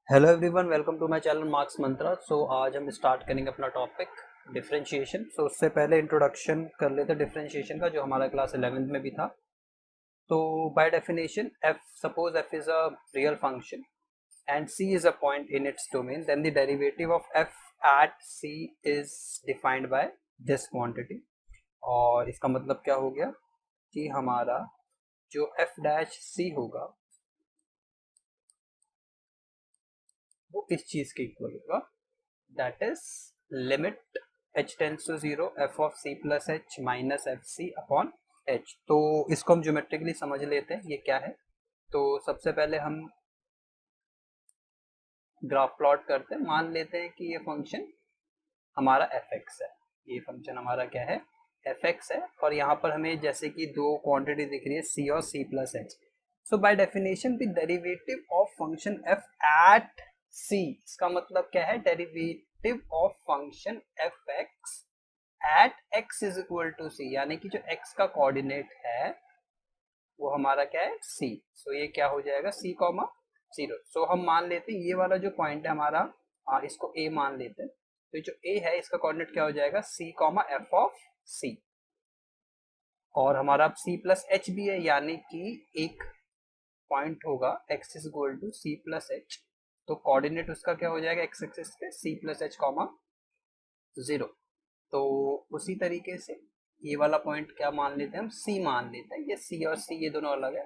Hello everyone, welcome to my channel marks Mantra. So आज हम start करेंगे अपना टॉपिक डिफरेंशिएशन। सो उससे पहले इंट्रोडक्शन कर लेते हैं डिफरेंशिएशन का, जो हमारा क्लास 11th में भी था। तो by definition f, suppose f is a real function and c is a point in its domain, then the derivative of f at c is defined by this quantity. और इसका मतलब क्या हो गया कि हमारा जो एफ डैश सी होगा वो इस चीज के इक्वल होगा, that is limit h tends to 0 f of c plus H minus F c upon h. तो इसको हम ज्योमेट्रिकली समझ लेते हैं ये क्या है। तो सबसे पहले हम ग्राफ प्लॉट करते हैं। मान लेते हैं कि ये फंक्शन हमारा एफ एक्स है, ये फंक्शन हमारा क्या है, एफ एक्स है। और यहाँ पर हमें जैसे कि दो क्वांटिटी दिख रही है, सी और C plus H. So by definition the derivative of function F at C, इसका मतलब क्या है, derivative of function F X at X is equal to C, यानी कि जो एक्स का कोऑर्डिनेट है वो हमारा क्या है, सी। सो ये क्या हो जाएगा, सी कॉमा जीरो। सो हम मान लेते हैं ये वाला जो पॉइंट है हमारा, इसको ए मान लेते हैं। तो जो ए है इसका कोऑर्डिनेट क्या हो जाएगा, सी कॉमा एफ ऑफ सी। और हमारा सी प्लस एच भी है, यानी कि एक पॉइंट होगा x is equal to c plus h. तो कोऑर्डिनेट उसका क्या हो जाएगा, एक्स एक्सिस पे c plus h comma zero. तो उसी तरीके से ये वाला पॉइंट क्या मान लेते हैं, हम सी मान लेते हैं। ये सी और सी ये दोनों अलग है,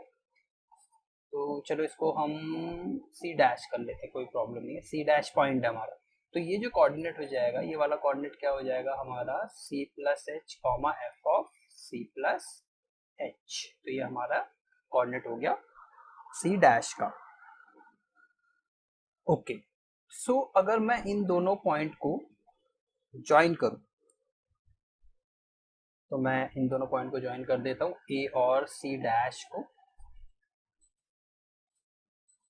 तो चलो इसको हम सी डैश कर लेते हैं, कोई प्रॉब्लम नहीं है। सी डैश पॉइंट है हमारा। तो ये जो कोऑर्डिनेट हो जाएगा, ये वाला कोऑर्डिनेट क्या हो जाएगा हमारा, सी plus h comma f of C plus h. तो ये हमारा कोऑर्डिनेट हो गया सी डैश का। ओके, सो अगर मैं इन दोनों पॉइंट को ज्वाइन करूं, तो मैं इन दोनों पॉइंट को ज्वाइन कर देता हूँ, ए और सी डैश को।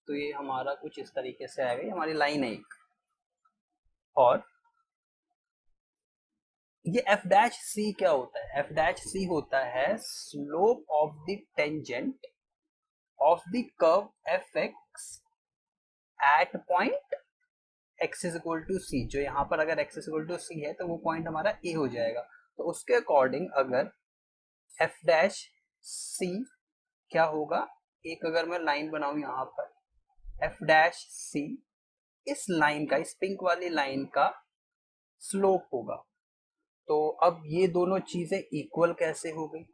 तो ये हमारा कुछ इस तरीके से आएगा, ये हमारी लाइन है एक। और ये एफ डैश सी क्या होता है, एफ डैश सी होता है slope of the tangent of the curve F X at point X is equal to C. जो यहाँ पर अगर X is equal to C है तो वो पॉइंट हमारा ए हो जाएगा। तो उसके अकॉर्डिंग अगर एफ डैश सी क्या होगा, एक अगर मैं लाइन बनाऊं यहाँ पर, एफ डैश सी इस लाइन का, इस पिंक वाली लाइन का स्लोप होगा। तो अब ये दोनों चीजें इक्वल कैसे हो गई,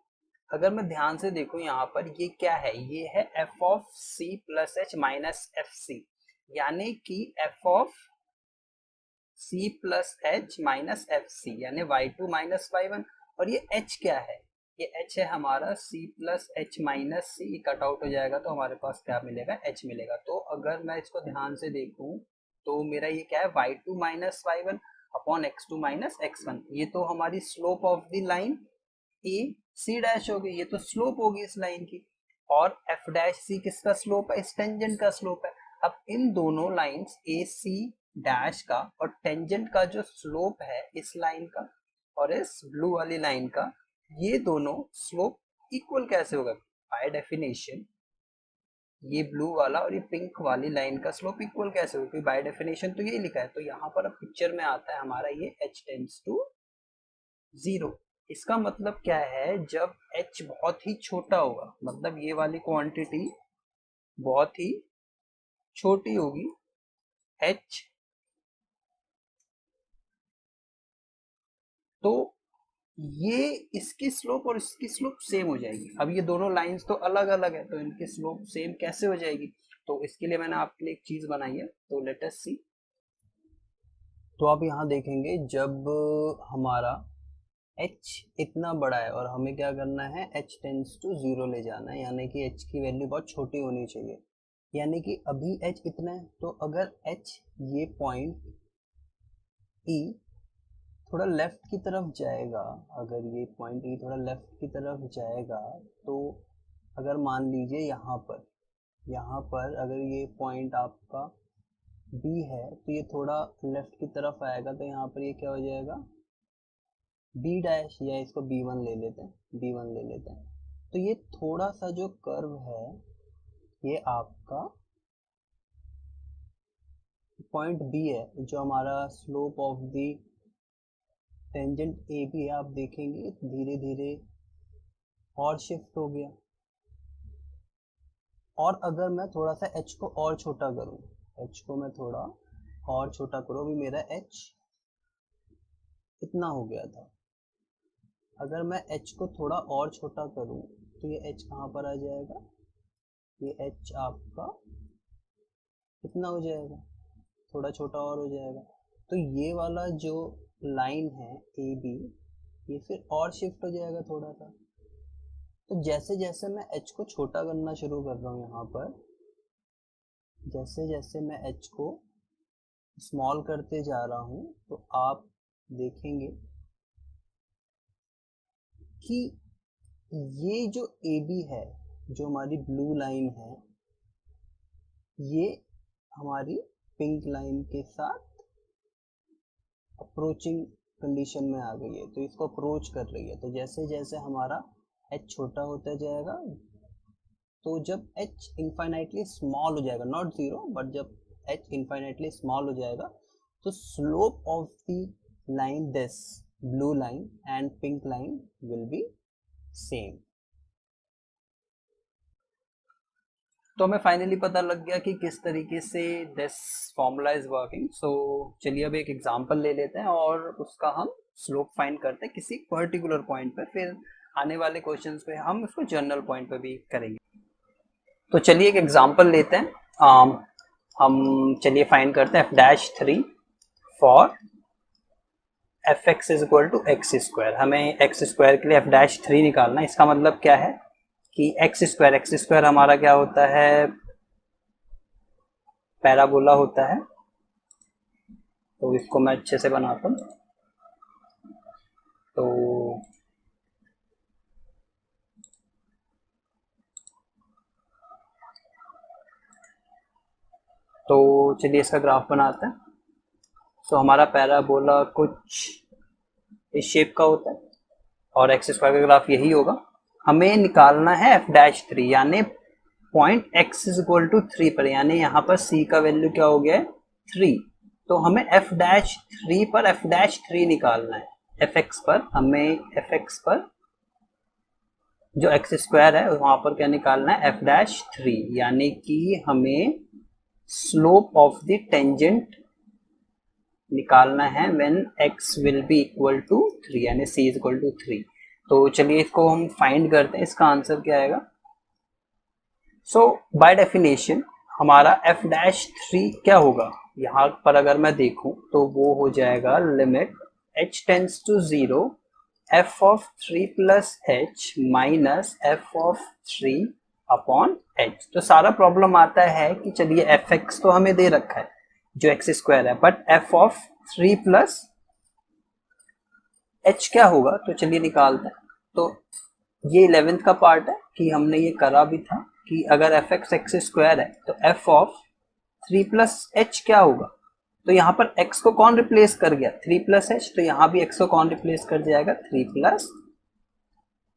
अगर मैं ध्यान से देखूं यहाँ पर, ये क्या है, ये है F of C plus H minus F C, यानी कि F of C plus H minus F C, यानी Y two minus Y one. और ये एच क्या है, ये एच है हमारा सी plus H minus C, cut out हो जाएगा तो हमारे पास क्या मिलेगा, एच मिलेगा। तो अगर मैं इसको ध्यान से देखूं तो मेरा ये क्या है, y two minus Y one upon x two minus x one. ये तो हमारी slope of the line A C dash होगी, ये तो स्लोप होगी इस लाइन की। और एफ डैश सी किसका स्लोप है, इस टेंजेंट का स्लोप है। अब इन दोनों लाइंस ए सी डैश का और टेंजेंट का जो स्लोप है इस लाइन का और इस ब्लू वाली लाइन का, ये दोनों स्लोप इक्वल कैसे होगा, बाय डेफिनेशन ये ब्लू वाला और ये पिंक वाली लाइन का स्लोप इक्वल कैसे होगा, बाय डेफिनेशन तो ये लिखा है। तो यहाँ पर अब पिक्चर में आता है हमारा ये h टेंड्स टू जीरो। इसका मतलब क्या है, जब h बहुत ही छोटा होगा, मतलब ये वाली क्वांटिटी बहुत ही छोटी होगी, h, तो ये इसकी स्लोप और इसकी स्लोप सेम हो जाएगी। अब ये दोनों लाइंस तो अलग अलग है, तो इनकी स्लोप सेम कैसे हो जाएगी। तो इसके लिए मैंने आपके लिए एक चीज बनाई है, तो लेट अस सी। तो आप यहाँ देखेंगे जब हमारा h इतना बड़ा है और हमें क्या करना है, h टेंस टू जीरो ले जाना है, यानी कि h की वैल्यू बहुत छोटी होनी चाहिए। यानी कि अभी h इतना है, तो अगर h ये पॉइंट E थोड़ा लेफ्ट की तरफ जाएगा, अगर ये पॉइंट E थोड़ा लेफ्ट की तरफ जाएगा, तो अगर मान लीजिए यहाँ पर अगर ये पॉइंट आपका B है, तो ये थोड़ा लेफ्ट की तरफ आएगा, तो यहाँ पर ये क्या हो जाएगा, बी डैश, या इसको B1 ले लेते हैं, B1 ले लेते हैं। तो ये थोड़ा सा जो कर्व है ये आपका पॉइंट बी है, जो हमारा slope of the tangent A B है, आप देखेंगे धीरे धीरे और शिफ्ट हो गया। और अगर मैं थोड़ा सा h को और छोटा करूं, h को मैं थोड़ा और छोटा करूं, अभी मेरा h इतना हो गया था, अगर मैं h को थोड़ा और छोटा करूं तो ये h कहाँ पर आ जाएगा, ये h आपका कितना हो जाएगा, थोड़ा छोटा और हो जाएगा। तो ये वाला जो लाइन है ए बी, ये फिर और शिफ्ट हो जाएगा थोड़ा सा। तो जैसे जैसे मैं h को छोटा करना शुरू कर रहा हूँ, यहाँ पर जैसे जैसे मैं h को स्मॉल करते जा रहा हूँ, तो आप देखेंगे कि ये जो ए बी है, जो हमारी ब्लू लाइन है, ये हमारी पिंक लाइन के साथ अप्रोचिंग कंडीशन में आ गई है, तो इसको अप्रोच कर रही है। तो जैसे जैसे हमारा h छोटा होता जाएगा, तो जब h इनफाइनाइटली स्मॉल हो जाएगा, नॉट जीरो बट जब h इनफाइनाइटली स्मॉल हो जाएगा, तो slope of the line this blue line and pink line will be same. तो हमें फाइनली पता लग गया कि किस तरीके से दिस फॉर्मूला इज वर्किंग। सो चलिए अब एक एग्जांपल ले लेते हैं और उसका हम स्लोप फाइंड करते हैं किसी पर्टिकुलर पॉइंट पे, फिर आने वाले क्वेश्चंस पे हम उसको जनरल पॉइंट पे भी करेंगे। तो चलिए एक एग्जांपल लेते हैं। हम चलिए फाइंड करते हैं f'3 for fx is equal to x square. हमें एक्स स्क्वायर के लिए f'3 निकालना है। इसका मतलब क्या है कि एक्स स्क्वायर हमारा क्या होता है, पैराबोला होता है। तो इसको मैं अच्छे से बनाता हूँ। तो चलिए इसका ग्राफ बनाते हैं। सो हमारा पैराबोला कुछ इस शेप का होता है और एक्स स्क्वायर का ग्राफ यही होगा। हमें निकालना है f'3, यानी point x is equal to 3 पर, यानी यहाँ पर c का वैल्यू क्या हो गया है 3। तो हमें f'3 पर f'3 निकालना है। fx पर हमें fx पर जो एक्स स्क्वायर है वहां पर क्या निकालना है f'3, यानी कि हमें स्लोप ऑफ द टेंजेंट निकालना है when x will be equal to 3, यानी c इज इक्वल टू 3। तो चलिए इसको हम फाइंड करते हैं, इसका आंसर क्या आएगा। सो बाय डेफिनेशन हमारा f'3 क्या होगा, यहाँ पर अगर मैं देखूं तो वो हो जाएगा limit h tends to 0 f of 3 plus h minus f of 3 upon h। तो सारा प्रॉब्लम आता है कि चलिए fx तो हमें दे रखा है जो एक्स स्क्वायर है, but f of 3 plus h क्या होगा, तो चलिए निकालते हैं। तो ये 11th का पार्ट है कि हमने ये करा भी था कि अगर fx एक्स स्क्वायर है तो f ऑफ 3 प्लस h क्या होगा। तो यहाँ पर x को कौन रिप्लेस कर गया 3 प्लस h, तो यहाँ भी x को कौन रिप्लेस कर जाएगा 3 प्लस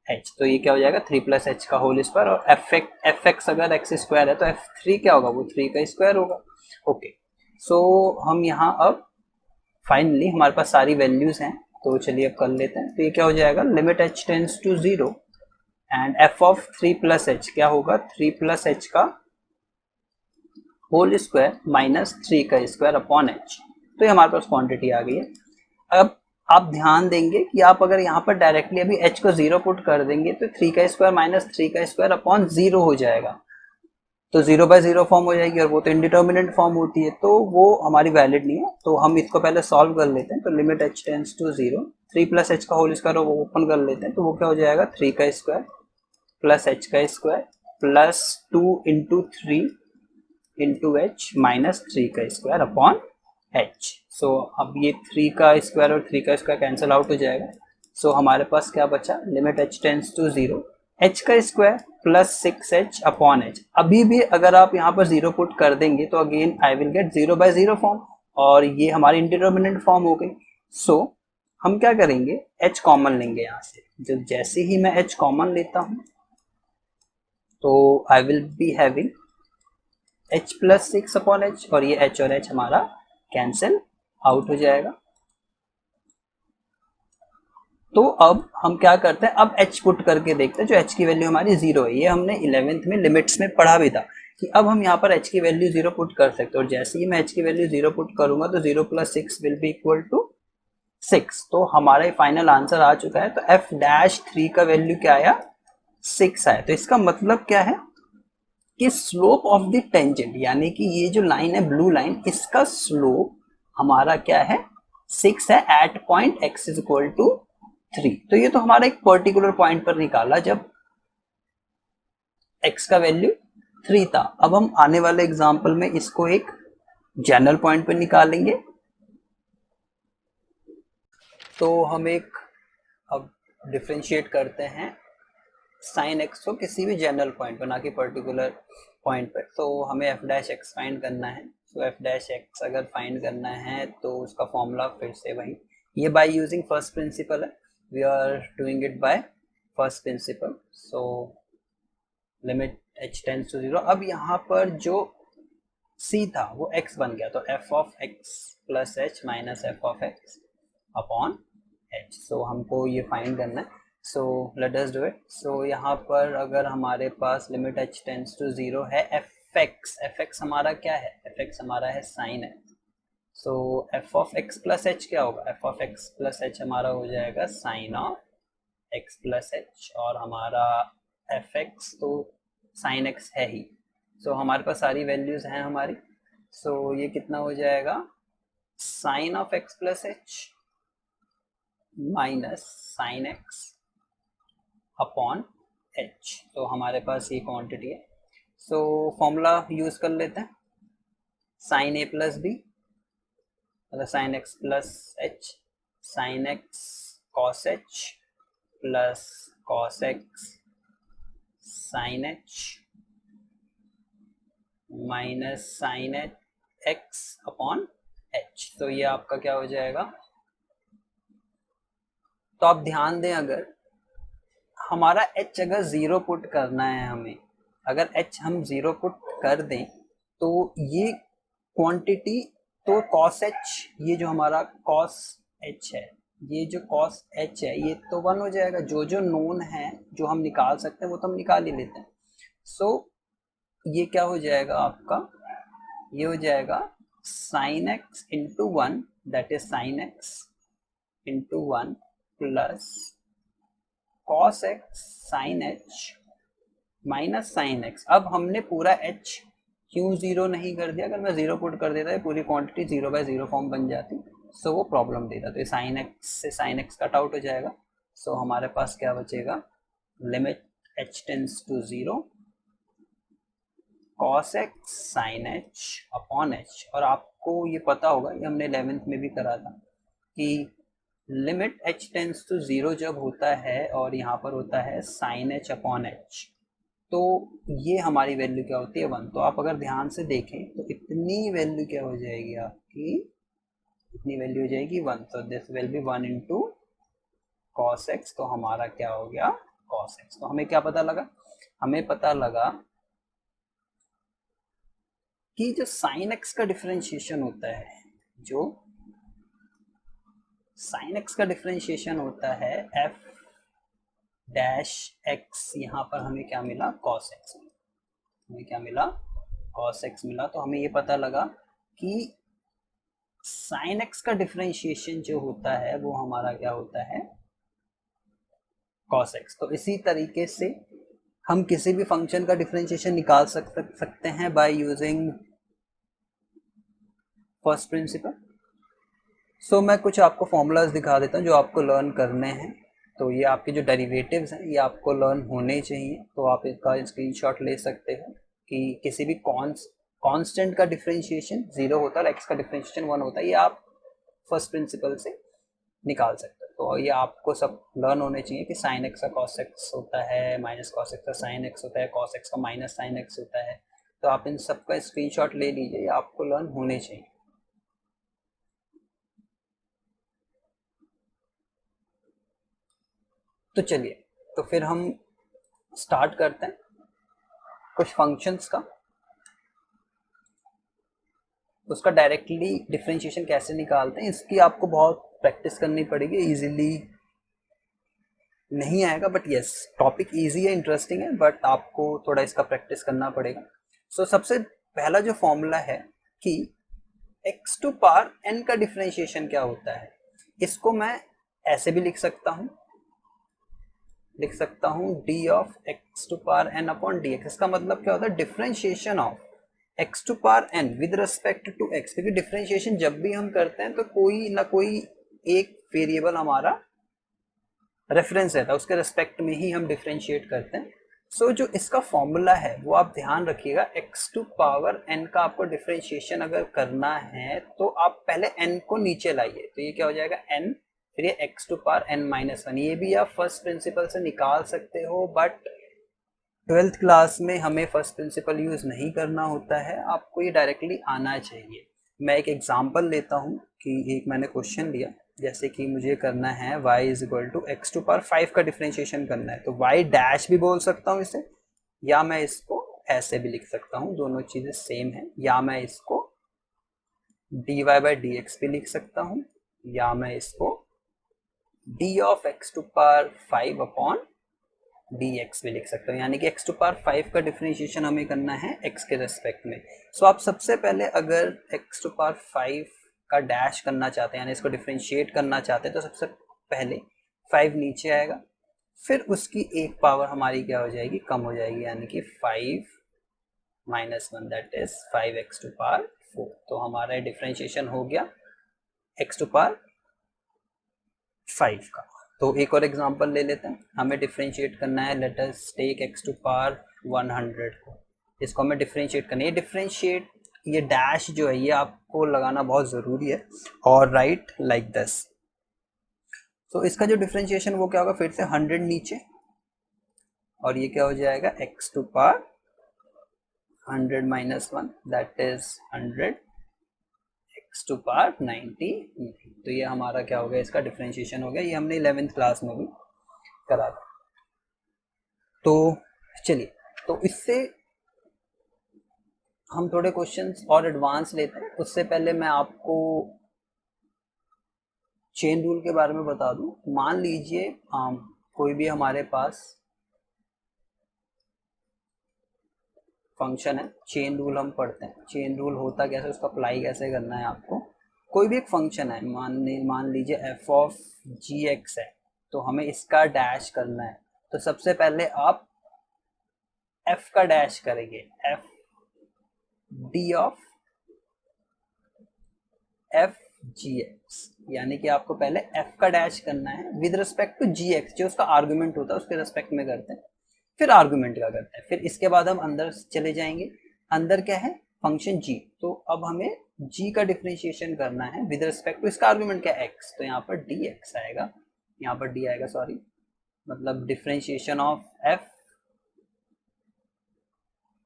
h। तो ये क्या हो जाएगा 3 प्लस h का होल स्क्वायर, और fx अगर एक्स स्क्वायर है तो f3 क्या होगा, वो 3 का स्क्वायर होगा। ओके, सो हम यहाँ अब फाइनली हमारे पास सारी वैल्यूज हैं, तो चलिए अब कर लेते हैं। तो ये क्या हो जाएगा limit h tends to 0 and f of 3 plus h क्या होगा 3 प्लस h का होल स्क्वायर माइनस 3 का स्क्वायर अपॉन h। तो ये हमारे पास क्वांटिटी आ गई है। अब आप ध्यान देंगे कि आप अगर यहाँ पर डायरेक्टली अभी h को 0 पुट कर देंगे तो 3 का स्क्वायर माइनस 3 का स्क्वायर अपॉन 0 हो जाएगा, तो 0 बाय 0 फॉर्म हो जाएगी और वो तो इंडिटर्मिनेंट फॉर्म होती है, तो वो हमारी वैलिड नहीं है। तो हम इसको पहले सॉल्व कर लेते हैं। तो limit h tends to 0, 3 plus h का होल स्क्वायर वो ओपन कर लेते हैं, तो वो क्या हो जाएगा 3 का स्क्वायर प्लस h का square plus 2 into 3 into h minus 3 का स्क्वायर अपॉन h। सो अब ये 3 का स्क्वायर और 3 का स्क्वायर कैंसिल आउट हो जाएगा। सो हमारे पास क्या बचा limit h tends to 0, h का square plus 6h upon h। अभी भी अगर आप यहाँ पर 0 पुट कर देंगे तो again I will get 0 by 0 form, और ये हमारी इंडिटर्मिनेंट फॉर्म हो गई। सो हम क्या करेंगे h कॉमन लेंगे यहाँ से। जब जैसे ही मैं h कॉमन लेता हूँ तो I will be having h plus 6 upon h, और ये h और h हमारा कैंसिल आउट हो जाएगा। तो अब हम क्या करते हैं, अब h पुट करके देखते हैं, जो h की वैल्यू हमारी 0 है, ये हमने 11th में लिमिट्स में पढ़ा भी था कि अब हम यहाँ पर h की वैल्यू 0 पुट कर सकते हैं, और जैसे ही मैं h की वैल्यू 0 पुट करूंगा तो 0 + 6 विल बी इक्वल टू 6। तो हमारा फाइनल आंसर आ चुका है। तो f-3 का वैल्यू क्या आया, 6 आया। तो इसका मतलब क्या है कि स्लोप ऑफ द टेंजेंट, यानी कि ये जो लाइन है ब्लू लाइन, इसका स्लोप हमारा क्या है, 6 है at point x is equal to 3। तो ये तो हमारा एक पर्टिकुलर पॉइंट पर निकाला जब x का वैल्यू 3 था। अब हम आने वाले एग्जांपल में इसको एक जनरल पॉइंट पर निकालेंगे। तो हम एक अब डिफरेंशिएट करते हैं साइन एक्स को किसी भी जनरल पॉइंट पर, ना कि पर्टिकुलर पॉइंट पर। तो हमें एफ डैश एक्स फाइंड करना है। तो एफ डैश एक्स अगर फाइंड करना है तो उसका फॉर्मूला फिर से वही, ये बाय यूजिंग फर्स्ट प्रिंसिपल है, we are doing it by first principle. So limit h tends to 0। अब यहाँ पर जो c था वो x बन गया, तो f of x plus h minus f of x upon h। So हमको ये फाइंड करना है। So let us do it. So यहाँ पर अगर हमारे पास लिमिट h टेंड्स टू 0 है, fx हमारा क्या है, fx हमारा है साइन है। So f of x plus h क्या होगा, f of x plus h हमारा हो जाएगा sine of x plus h, और हमारा fx तो साइन x है ही। सो हमारे पास सारी वैल्यूज हैं हमारी। सो ये कितना हो जाएगा, sine of x plus h minus sine x upon h। तो हमारे पास ये क्वांटिटी है। सो फॉर्मूला यूज कर लेते हैं, साइन a प्लस बी मतलब sine x plus h, sine x cos h plus cos x sine h minus sine x upon h। तो ये आपका क्या हो जाएगा। तो आप ध्यान दें, अगर हमारा h अगर 0 पुट करना है हमें, अगर h हम 0 पुट कर दें तो ये क्वांटिटी, तो cos h, ये जो हमारा cos h है, ये जो cos h है ये तो 1 हो जाएगा। जो जो नोन है जो हम निकाल सकते हैं वो तो हम निकाल ही लेते हैं। सो ये क्या हो जाएगा आपका, ये हो जाएगा sine x into 1, that is sine x into 1 plus cos x sine h minus sine x. अब हमने पूरा h क्यों 0 नहीं कर दिया, अगर मैं 0 पुट कर देता है पूरी क्वांटिटी 0/0 फॉर्म बन जाती, सो वो प्रॉब्लम देता। तो साइन एक्स से साइन एक्स कट आउट हो जाएगा। सो हमारे पास क्या बचेगा, limit h tends to 0 cos x sin h upon h। और आपको ये पता होगा, ये हमने 11th में भी करा था कि लिमिट h टेंड्स टू 0 जब होता है और यहाँ पर होता है sin h अपॉन h, तो ये हमारी वैल्यू क्या होती है 1। तो आप अगर ध्यान से देखें तो इतनी वैल्यू क्या हो जाएगी आपकी, इतनी वैल्यू हो जाएगी 1। तो this will B 1 into cos x. तो हमारा क्या हो गया cos x। तो हमें क्या पता लगा, हमें पता लगा कि जो साइन एक्स का डिफरेंशिएशन होता है, जो साइन एक्स का डिफरेंशिएशन होता है एफ डैश एक्स, यहाँ पर हमें क्या मिला कॉस एक्स, हमें क्या मिला कॉस एक्स मिला। तो हमें ये पता लगा कि साइन एक्स का डिफरेंशिएशन जो होता है वो हमारा क्या होता है कॉस एक्स। तो इसी तरीके से हम किसी भी फंक्शन का डिफरेंशिएशन निकाल सकते हैं बाय यूजिंग फर्स्ट प्रिंसिपल। सो मैं कुछ आपको फॉर्मूलाज दिखा देता हूँ जो आपको लर्न करने हैं। तो ये आपके जो डेरिवेटिव्स हैं ये आपको लर्न होने चाहिए। तो आप इसका स्क्रीनशॉट ले सकते हो कि किसी भी कांस्टेंट का डिफरेंशिएशन 0 होता है और एक्स का डिफरेंशिएशन 1 होता है, ये आप फर्स्ट प्रिंसिपल से निकाल सकते हो। तो ये आपको सब लर्न होने चाहिए कि साइन एक्स का कॉस एक्स होता है, माइनस कॉस एक्स का साइन एक्स होता है, कॉस एक्स का माइनस साइन एक्स होता है। तो आप इन सब का स्क्रीनशॉट ले लीजिए, ये आपको लर्न होने चाहिए। तो चलिए, तो फिर हम स्टार्ट करते हैं कुछ फंक्शंस का। उसका डायरेक्टली डिफरेंशिएशन कैसे निकालते हैं इसकी आपको बहुत प्रैक्टिस करनी पड़ेगी, इजीली नहीं आएगा, बट यस टॉपिक इजी है, इंटरेस्टिंग है, बट आपको थोड़ा इसका प्रैक्टिस करना पड़ेगा। सो सबसे पहला जो फॉर्मूला है कि x टू पावर n का डिफरेंशिएशन क्या होता है, इसको मैं ऐसे भी लिख सकता हूँ d of x to power n upon dx। इसका मतलब क्या होता है, differentiation of x to power n with respect to x, क्योंकि डिफरेंशिएशन जब भी हम करते हैं तो कोई ना कोई एक वेरिएबल हमारा रेफरेंस रहता है, उसके रिस्पेक्ट में ही हम डिफरेंशिएट करते हैं। सो जो इसका फॉर्मूला है वो आप ध्यान रखिएगा, x टू पावर n का आपको डिफरेंशिएशन अगर करना है तो आप पहले n को नीचे लाइए, तो ये क्या हो जाएगा n, फिर ये x to power n minus one. ये भी आप फर्स्ट प्रिंसिपल से निकाल सकते हो, बट 12th क्लास में हमें फर्स्ट प्रिंसिपल यूज नहीं करना होता है, आपको ये डायरेक्टली आना चाहिए। मैं एक एग्जांपल लेता हूँ कि एक मैंने क्वेश्चन लिया, जैसे कि मुझे करना है y is equal to x to power 5 का डिफरेंशिएशन करना है, तो y डैश भी बोल सकता हूँ इसे, या मैं इसको ऐसे भी लिख सकता हूँ, दोनों चीजें सेम है, या मैं इसको dy बाई डी एक्स भी लिख सकता हूँ, या मैं इसको d of x to power 5 upon dx भी लिख सकते हो, यानी कि x टू पावर 5 का डिफरेंशिएशन हमें करना है x के रेस्पेक्ट में। सो आप सबसे पहले अगर x टू पावर 5 का डैश करना चाहते हैं, यानी इसको डिफरेंशिएट करना चाहते हैं, तो सबसे पहले 5 नीचे आएगा, फिर उसकी एक पावर हमारी क्या हो जाएगी, कम हो जाएगी, यानी कि 5 minus one, that is 5x to power 4। तो हमारा डिफरेंशिएशन हो गया x टू पावर 5 का। तो एक और एग्जांपल ले लेते हैं, हमें डिफरेंशिएट करना है, let us take x to power 100 को, इसको हमें डिफरेंशिएट करना है। डिफरेंशिएट ये डैश जो है ये आपको लगाना बहुत ज़रूरी है, और राइट लाइक दिस। तो इसका जो डिफरेंशिएशन वो क्या होगा, फिर से 100 नीचे, और ये क्या हो जाएगा x to power 100 minus one, that is 100 x to power 90। तो ये हमारा क्या हो गया, इसका डिफरेंशिएशन हो गया, ये हमने 11th क्लास में भी करा था। तो चलिए, तो इससे हम थोड़े क्वेश्चंस और एडवांस लेते हैं। उससे पहले मैं आपको चेन रूल के बारे में बता दूं। मान लीजिए कोई भी हमारे पास फंक्शन है, चेन रूल हम पढ़ते हैं, चेन रूल होता कैसे, उसका अप्लाई कैसे करना है आपको। कोई भी एक फंक्शन है, मान लीजिए f ऑफ जी एक्स है, तो हमें इसका डैश करना है, तो सबसे पहले आप f का डैश करेंगे, f d of f g x, यानी कि आपको पहले f का डैश करना है with respect to g x, जो उसका आर्गुमेंट होता है उसके रिस्पेक्ट में करते हैं, फिर आर्गुमेंट का करते हैं, फिर इसके बाद हम अंदर चले जाएंगे। अंदर क्या है, फंक्शन g, तो अब हमें g का डिफरेंशिएशन करना है विद रिस्पेक्ट टू इसका आर्गुमेंट क्या है x, तो यहाँ पर dx आएगा, यहाँ पर d आएगा, सॉरी, मतलब differentiation of f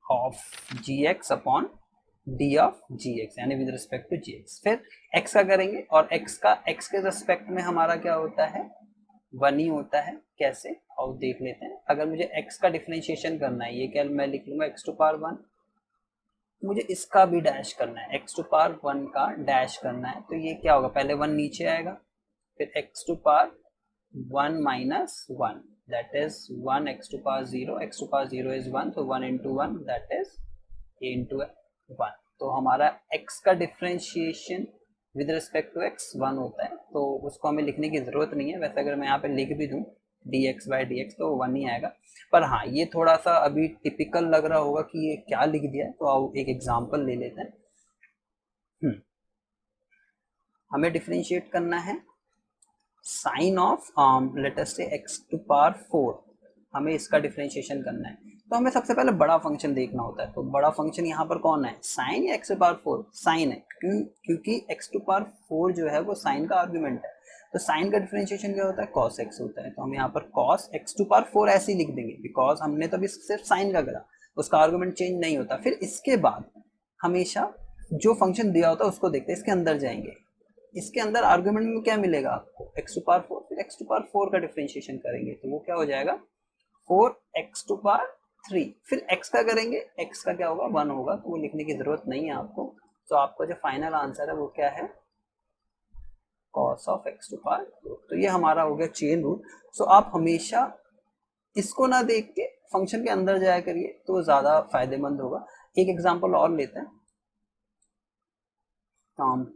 of gx upon d of gx, यानी विद रिस्पेक्ट टू gx। फिर x का करेंगे, और x का x के रिस्पेक्ट में हमारा क्या होता है, 1 ही होता है। कैसे, और देख लेते हैं। अगर मुझे x का डिफरेंशिएशन करना है, ये क्या मैं लिख लूंगा x टू पावर 1, मुझे इसका भी डैश करना है, x टू पावर 1 का डैश करना है, तो ये क्या होगा, पहले 1 नीचे आएगा, फिर x to power 1 minus 1, that is 1, x to power 0, x to power 0 is 1, तो 1 into 1 that is a into 1। तो हमारा x का differentiation with respect to x 1 होता है, तो उसको हमें लिखने की जरूरत नहीं है। वैसे अगर मैं यहाँ पे लिख भी दूं dx बाई डी एक्स, तो 1 ही आएगा। पर हाँ, ये थोड़ा सा अभी टिपिकल लग रहा होगा कि ये क्या लिख दिया है, तो आओ एक एग्जांपल ले लेते हैं। हमें डिफरेंशिएट करना है साइन ऑफ लेट अस से x टू पावर 4, हमें इसका डिफरेंशिएशन करना है, तो हमें सबसे पहले बड़ा फंक्शन देखना होता है। तो बड़ा फंक्शन यहाँ पर कौन है, साइन या x टू पावर 4, साइन है, क्योंकि x टू पावर 4 जो है वो साइन का आर्गुमेंट है, तो साइन का डिफरेंशिएशन क्या होता है, cos x होता है। तो हम यहाँ पर cos x टू पावर 4 ऐसे ही लिख देंगे, बिकॉज हमने तो अभी सिर्फ साइन का करा, उसका आर्गुमेंट चेंज नहीं होता। फिर इसके बाद हमेशा जो फंक्शन दिया होता है उसको देखते हैं, इसके अंदर जाएंगे, इसके अंदर आर्गुमेंट में क्या मिलेगा आपको, x टू पावर 4, फिर x टू पावर 4 का डिफरेंशिएशन करेंगे, तो वो क्या हो जाएगा 4x टू पावर 3, फिर x का करेंगे, x का क्या होगा 1 होगा, तो वो लिखने की जरूरत नहीं है आपको, तो आपका जो फाइनल आंसर है वो क्या है, cos of x to power 4। तो ये हमारा हो गया चेन रूल। सो आप हमेशा इसको ना देख के फंक्शन के अंदर जाया करिए तो ज्यादा फायदेमंद होगा। एक एग्जांपल और लेते हैं,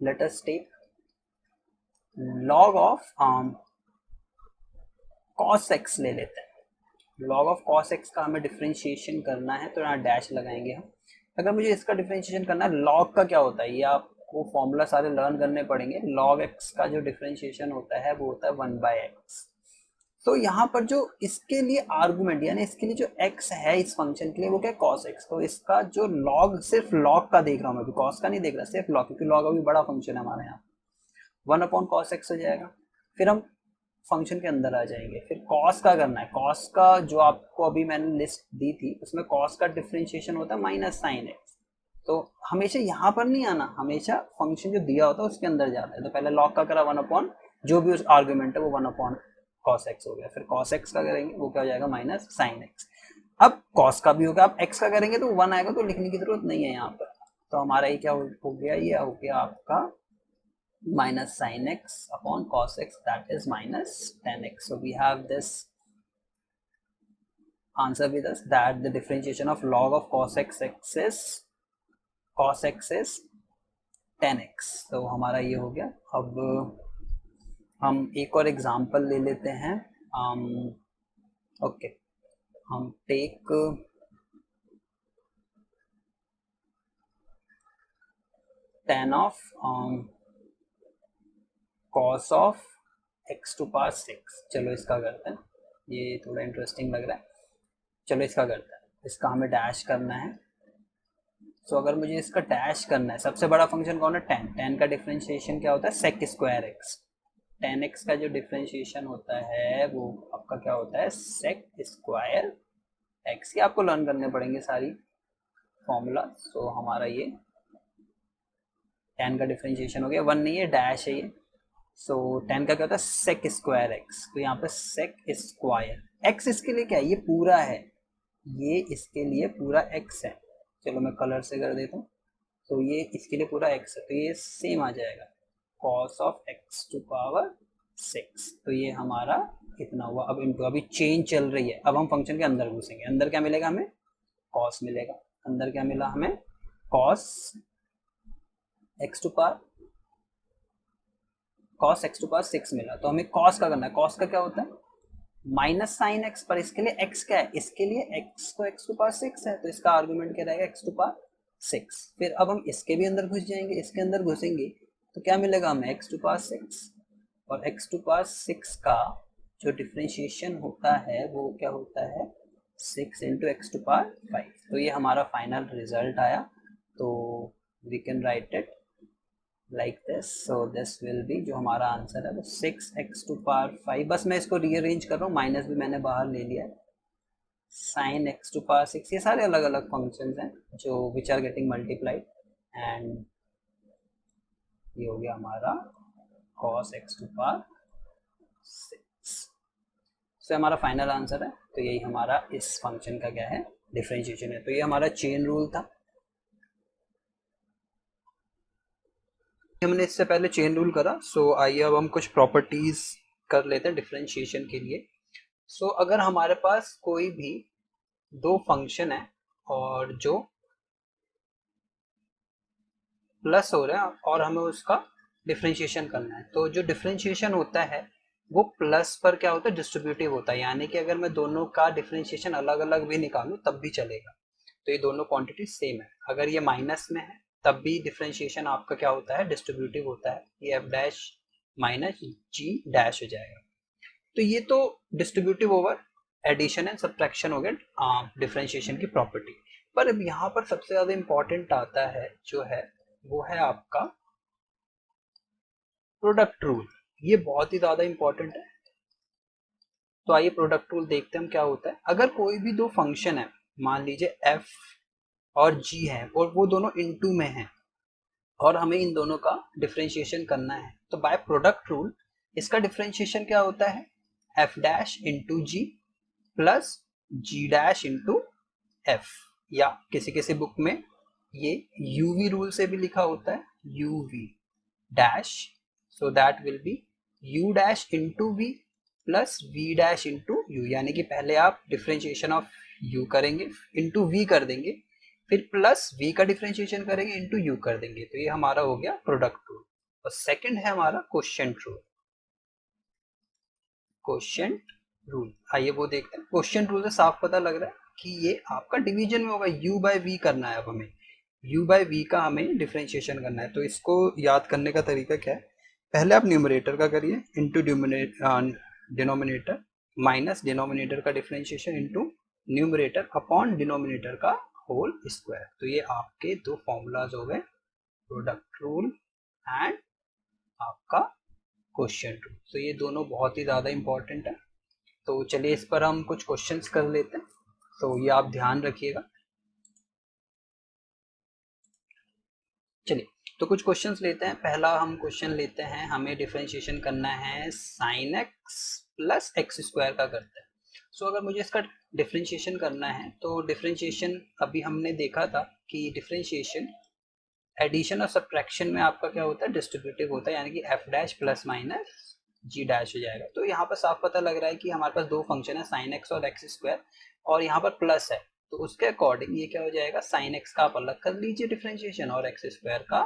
let us take log of cos x ले लेते हैं। log ऑफ cos x का हमें डिफरेंशिएशन करना है तो यहाँ डैश लगाएंगे हम। अगर मुझे इसका डिफरेंशिएशन करना है, log का क्या होता है ये आपको फॉर्मूला सारे लर्न करने पड़ेंगे। log x का जो डिफरेंशिएशन होता है वो होता है 1/x। तो यहाँ पर जो इसके लिए आर्गुमेंट यानी इसके लिए जो x है इस फंक्शन के लिए वो क्या है, cos x। तो इसका जो log, सिर्फ log का देख रहा हूँ मैं, अभी cos का नहीं देख रहा, सिर्फ log, क्योंकि log अभी बड़ा फंक्शन है हमारे यहाँ। 1/cos x हो जाएगा। फिर हम फंक्शन के अंदर आ जाएंगे, फिर cos का करना है। cos का जो आपको अभी मैंने लिस्ट दी थी उसमें cos का डिफरेंशिएशन होता है माइनस साइन x। तो हमेशा यहाँ पर नहीं आना, हमेशा फंक्शन जो दिया होता है उसके अंदर जाना है। तो पहले log का करा 1 जो भी उस आर्ग्यूमेंट है वो 1/cos x हो गया। फिर cos x का करेंगे वो क्या हो जाएगा, माइनस साइन x। अब cos का भी होगा, अब x का करेंगे तो 1 आएगा, तो लिखने की जरूरत नहीं है यहाँ पर। तो हमारा ये क्या हो गया, ये हो गया आपका minus sin x upon cos x, that is minus tan x. So we have this answer with us that the differentiation of log of cos x is tan x. तो हमारा ये हो गया। अब हम एक और एग्जांपल ले लेते हैं। ओके, हम take tan of cos of x to power 6। चलो इसका करते हैं, ये थोड़ा इंटरेस्टिंग लग रहा है। चलो इसका करते हैं, इसका हमें डैश करना है। तो अगर मुझे इसका डैश करना है, सबसे बड़ा फंक्शन कौन है, tan। tan का डिफरेंशिएशन क्या होता है, sec square x। tan x का जो डिफरेंशिएशन होता है वो आपका क्या होता है, sec स्क्वायर x। ये आपको लर्न करने पड़ेंगे सारी फॉर्मूला। तो हमारा ये tan का डिफरेंशिएशन हो गया, 1 नहीं है, डैश है ये। सो tan का क्या होता है, sec स्क्वायर x। तो यहाँ पे sec स्क्वायर x इसके लिए क्या है, ये पूरा है, ये इसके लिए पूरा x है। चलो मैं कलर से कर देता हूँ। तो ये इसके लिए पूरा x है, तो ये सेम आ जाएगा cos of x to power 6। तो ये हमारा कितना हुआ, अब इनटू, अभी चेंज चल रही है। अब हम फंक्शन के अंदर घुसेंगे, अंदर क्या मिलेगा हमें, cos मिलेगा। अंदर क्या मिला हमें, cos x टू पावर 6 मिला। तो हमें cos का करना है। cos का क्या होता है, माइनस साइन एक्स, पर इसके लिए x क्या है, इसके लिए x को x टू पावर 6 है, तो इसका आर्गुमेंट क्या रहेगा, x टू पावर 6। फिर अब हम इसके भी अंदर घुस जाएंगे, इसके अंदर घुसेंगे तो क्या मिलेगा हमें, x टू पावर 6। और x टू पावर 6 का जो डिफरेंशिएशन होता है वो क्या होता है, 6 इंटू एक्स टू पावर 5। तो ये हमारा फाइनल रिजल्ट आया। तो we can write it like this. So this will be, जो हमारा आंसर है वो 6x टू पावर 5। बस मैं इसको रीअरेंज कर रहा हूँ, माइनस भी मैंने बाहर ले लिया है। sin x टू पावर 6, ये सारे अलग अलग फंक्शंस हैं जो which are getting multiplied, and ये हो गया हमारा cos x to power 6। So हमारा फाइनल आंसर है। तो यही हमारा इस फंक्शन का क्या है, डिफरेंशिएशन है। तो ये हमारा चेन रूल था। हमने इससे पहले चेन रूल करा। सो आइए अब हम कुछ प्रॉपर्टीज कर लेते हैं डिफरेंशिएशन के लिए। सो अगर हमारे पास कोई भी दो फंक्शन है और जो प्लस हो रहा है और हमें उसका डिफरेंशिएशन करना है, तो जो डिफरेंशिएशन होता है वो प्लस पर क्या होता है, डिस्ट्रीब्यूटिव होता है। यानी कि अगर मैं दोनों का डिफरेंशिएशन अलग अलग भी निकालूं तब भी चलेगा। तो ये दोनों क्वांटिटी सेम है। अगर ये माइनस में है तब भी डिफरेंशिएशन आपका क्या होता है, डिस्ट्रीब्यूटिव होता है। ये f dash minus g dash हो जाएगा। तो ये तो distributive over addition and subtraction हो गया डिफरेंशिएशन की प्रॉपर्टी। पर अब यहाँ पर सबसे ज्यादा इंपॉर्टेंट आता है जो है वो है आपका प्रोडक्ट रूल। ये बहुत ही ज्यादा इंपॉर्टेंट है। तो आइए प्रोडक्ट रूल देखते हैं हम क्या होता है। अगर कोई भी दो फंक्शन है, मान लीजिए f और g है और वो दोनों इनटू में हैं और हमें इन दोनों का डिफरेंशिएशन करना है, तो बाय प्रोडक्ट रूल इसका डिफरेंशिएशन क्या होता है, f डैश इंटू जी प्लस जी डैश इंटू एफ, या किसी किसी बुक में ये यूवी रूल से भी लिखा होता है, u v dash, so that will be u dash into v plus v dash into u, यानी कि पहले आप डिफ्रेंशिएशन ऑफ यू करेंगे, इंटू वी कर देंगे, फिर प्लस वी का डिफ्रेंशिएशन करेंगे, इंटू यू कर देंगे। तो ये हमारा हो गया प्रोडक्ट रूल। और सेकंड है हमारा क्वोशिएंट रूल। क्वोशिएंट रूल, आइए वो देखते हैं। क्वोशिएंट रूल से साफ पता लग रहा है कि ये आपका डिवीजन में होगा, u बाय वी करना है। अब हमें u बाय वी का हमें डिफरेंशिएशन करना है। तो इसको याद करने का तरीका क्या है, पहले आप न्यूमरेटर का करिए इंटू डिनोमिनेटर, माइनस डिनोमिनेटर का differentiation into numerator upon denominator का होल स्क्वायर। तो ये आपके दो फॉर्मूलाज हो गए, प्रोडक्ट रूल एंड आपका क्वोशिएंट रूल। तो ये दोनों बहुत ही ज़्यादा इंपॉर्टेंट है। तो चलिए इस पर हम कुछ क्वेश्चंस कर लेते हैं, तो ये आप ध्यान रखिएगा। चलिए तो कुछ क्वेश्चंस लेते हैं। पहला हम क्वेश्चन लेते हैं, हमें डिफरेंशिएशन करना है sine x plus x square का करते हैं। सो अगर मुझे इसका डिफरेंशिएशन करना है तो डिफरेंशिएशन अभी हमने देखा था कि डिफरेंशिएशन एडिशन और सब्ट्रैक्शन में आपका क्या होता है, डिस्ट्रीब्यूटिव होता है, यानी कि F dash plus minus g dash हो जाएगा। तो यहाँ पर साफ पता लग रहा है कि हमारे पास दो फंक्शन है, साइन एक्स और एक्स स्क्वायर, और यहाँ पर प्लस है, तो उसके अकॉर्डिंग ये क्या हो जाएगा, साइन एक्स का आप अलग कर लीजिए डिफरेंशिएशन और एक्स स्क्वायर का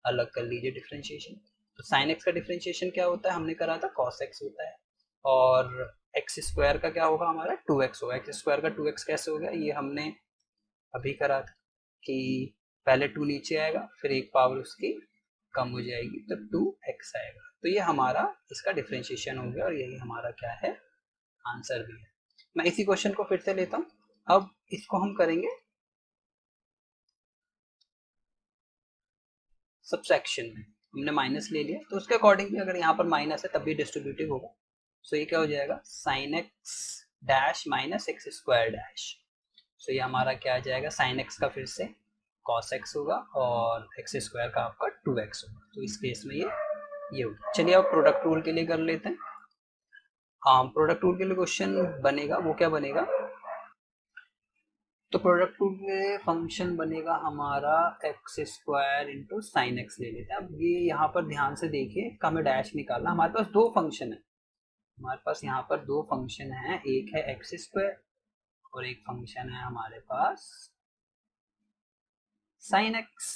अलग कर लीजिए डिफरेंशिएशन। तो साइन एक्स का डिफरेंशिएशन क्या होता है, हमने करा था कॉस एक्स होता है, और एक्स स्क्वायर का क्या होगा हमारा, टू एक्स होगा। एक्स स्क्वायर का टू एक्स कैसे हो गया, ये हमने अभी करा था कि पहले टू नीचे आएगा, फिर एक पावर उसकी कम हो जाएगी, तो टू एक्स आएगा। तो ये हमारा इसका डिफरेंशिएशन हो गया, और यही हमारा क्या है, आंसर भी है। मैं इसी क्वेश्चन को फिर से लेता हूँ। अब इसको हम करेंगे सब्ट्रैक्शन में, हमने माइनस ले लिया, तो उसके अकॉर्डिंग भी अगर यहाँ पर माइनस है तब भी डिस्ट्रीब्यूटिव होगा। सो ये क्या हो जाएगा, sine X dash minus X square dash. So ये हमारा क्या आ जाएगा, साइन एक्स का फिर से कॉस एक्स होगा, और एक्स स्क्वायर का आपका टू एक्स होगा। तो इस केस में ये होगा। चलिए अब प्रोडक्ट रूल के लिए कर लेते हैं। हाँ, प्रोडक्ट रूल के लिए क्वेश्चन बनेगा, वो क्या बनेगा, तो प्रोडक्ट रूल में फंक्शन बनेगा हमारा x square into sine x ले लेते हैं। अब ये यहाँ पर ध्यान से देखिए कि हमें डैश निकालना, हमारे पास दो फंक्शन है, हमारे पास यहाँ पर दो फंक्शन है, एक है एक्स स्क्वायर और एक फंक्शन है हमारे पास साइन एक्स।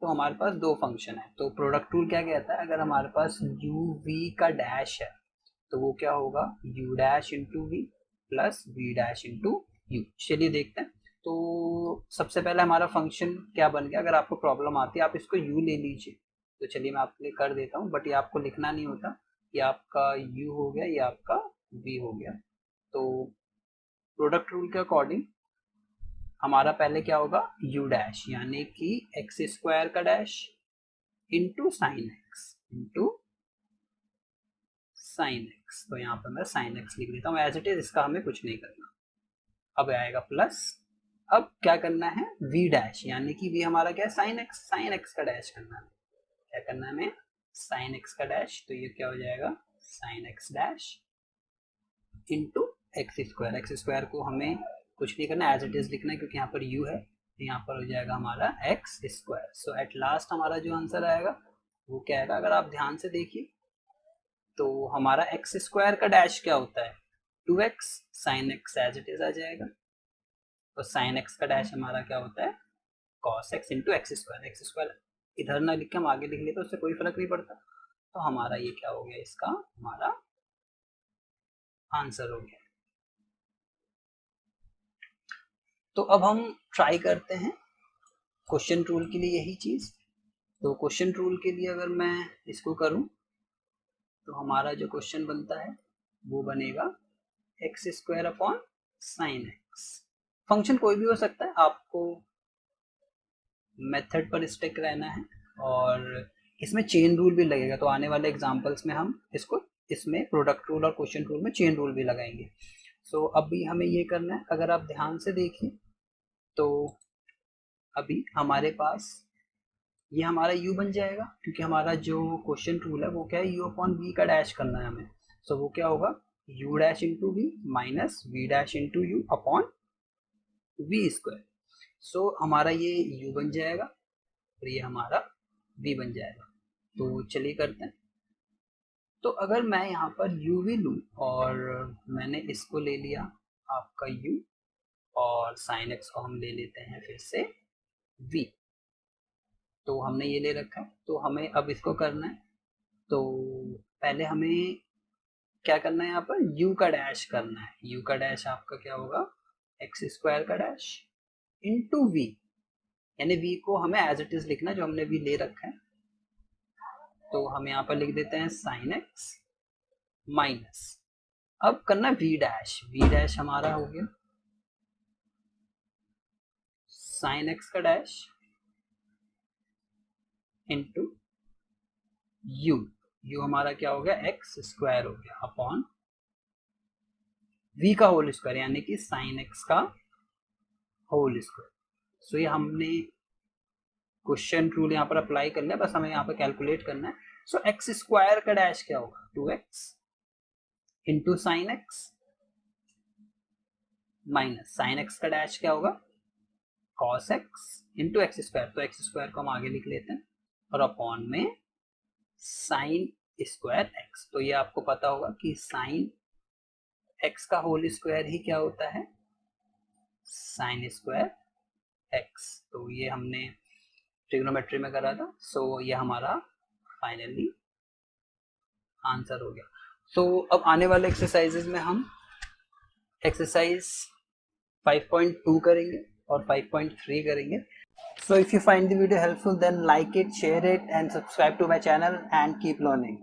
तो हमारे पास दो फंक्शन है, तो प्रोडक्ट रूल क्या कहता है, अगर हमारे पास यू वी का डैश है तो वो क्या होगा, u dash into v plus v dash into u. चलिए देखते हैं। तो सबसे पहले हमारा फंक्शन क्या बन गया, अगर आपको प्रॉब्लम आती है आप इसको u ले लीजिए। तो चलिए मैं आपके लिए कर देता हूँ, बट ये आपको लिखना नहीं होता, ये आपका u हो गया, ये आपका v हो गया। तो प्रोडक्ट रूल के अकॉर्डिंग हमारा पहले क्या होगा, u डैश यानी कि एक्स स्क्वायर का dash into sine x into sine x. तो यहाँ पर मैं साइन एक्स लिख देता हूँ एज इट इज, इसका हमें कुछ नहीं करना। अब आएगा प्लस, अब क्या करना है, v डैश यानी कि v हमारा क्या है, साइन एक्स का डैश करना है, क्या करना है हमें, साइन एक्स का डैश। तो ये क्या हो जाएगा, sine X dash into x square को हमें कुछ नहीं करना, एज इट इज लिखना है, क्योंकि यहाँ पर u है, तो यहाँ पर हो जाएगा हमारा x square. So at last हमारा जो आंसर आएगा वो क्या आएगा, अगर आप ध्यान से देखिए तो हमारा एक्स स्क्वायर का डैश क्या होता है, two X, sine X as it is आ जाएगा, तो साइन एक्स का डैश हमारा क्या होता है, cos x into x square. X square इधर ना लिख के हम आगे लिख लेते, उससे कोई फर्क नहीं पड़ता। तो हमारा ये क्या हो गया, इसका हमारा आंसर हो गया। तो अब हम ट्राई करते हैं क्वेश्चन रूल के लिए यही चीज। तो क्वेश्चन रूल के लिए अगर मैं इसको करूं तो हमारा जो क्वेश्चन बनता है वो बनेगा x square upon sine x. Function कोई भी हो सकता है, आपको मेथड पर स्टिक रहना है, और इसमें चेन रूल भी लगेगा। तो आने वाले एग्जांपल्स में हम इसको इसमें प्रोडक्ट रूल और क्वेश्चन रूल में चेन रूल भी लगाएंगे। सो अभी हमें ये करना है, अगर आप ध्यान से देखिए तो अभी हमारे पास ये हमारा u बन जाएगा, क्योंकि हमारा जो क्वेश्चन रूल है वो क्या है, u अपॉन v का डैश करना है हमें। सो वो क्या होगा, u dash into v minus v dash into u upon v square. So हमारा ये u बन जाएगा और ये हमारा v बन जाएगा। तो चलिए करते हैं। तो अगर मैं यहाँ पर u v लूँ और मैंने इसको ले लिया आपका u और sin x को हम ले लेते हैं फिर से v, तो हमने ये ले रखा है। तो हमें अब इसको करना है। तो पहले हमें क्या करना है, यहाँ पर u का डैश करना है। u का डैश आपका क्या होगा, एक्स स्क्वायर का डैश इंटू v, यानी v को हमें एज इट इज लिखना है जो हमने v ले रखा है। तो हम यहाँ पर लिख देते हैं साइन एक्स माइनस, अब करना v डैश हमारा हो गया साइन एक्स का डैश इंटू u हमारा क्या हो गया एक्स स्क्वायर हो गया अपॉन v का होल स्क्वायर यानी कि साइन एक्स का होल स्क्वायर। सो ये हमने क्वेश्चन रूल यहाँ पर अप्लाई करना है, बस हमें यहाँ पर कैलकुलेट करना है। सो एक्स स्क्वायर का डैश क्या होगा 2x into sine x minus sine x का डैश क्या होगा cos x into x square, तो एक्स स्क्वायर को हम आगे लिख लेते हैं और अपॉन में साइन स्क्वायर एक्स। तो ये आपको पता होगा कि साइन एक्स का होल स्क्वायर ही क्या होता है साइन स्क्वायर एक्स। तो ये हमने ट्रिग्नोमेट्री में करा था। सो ये हमारा फाइनली आंसर हो गया। सो अब आने वाले एक्सरसाइजेज में हम एक्सरसाइज 5.2 करेंगे और 5.3 करेंगे। So if you find the video helpful, then like it, share it and subscribe to my channel and keep learning.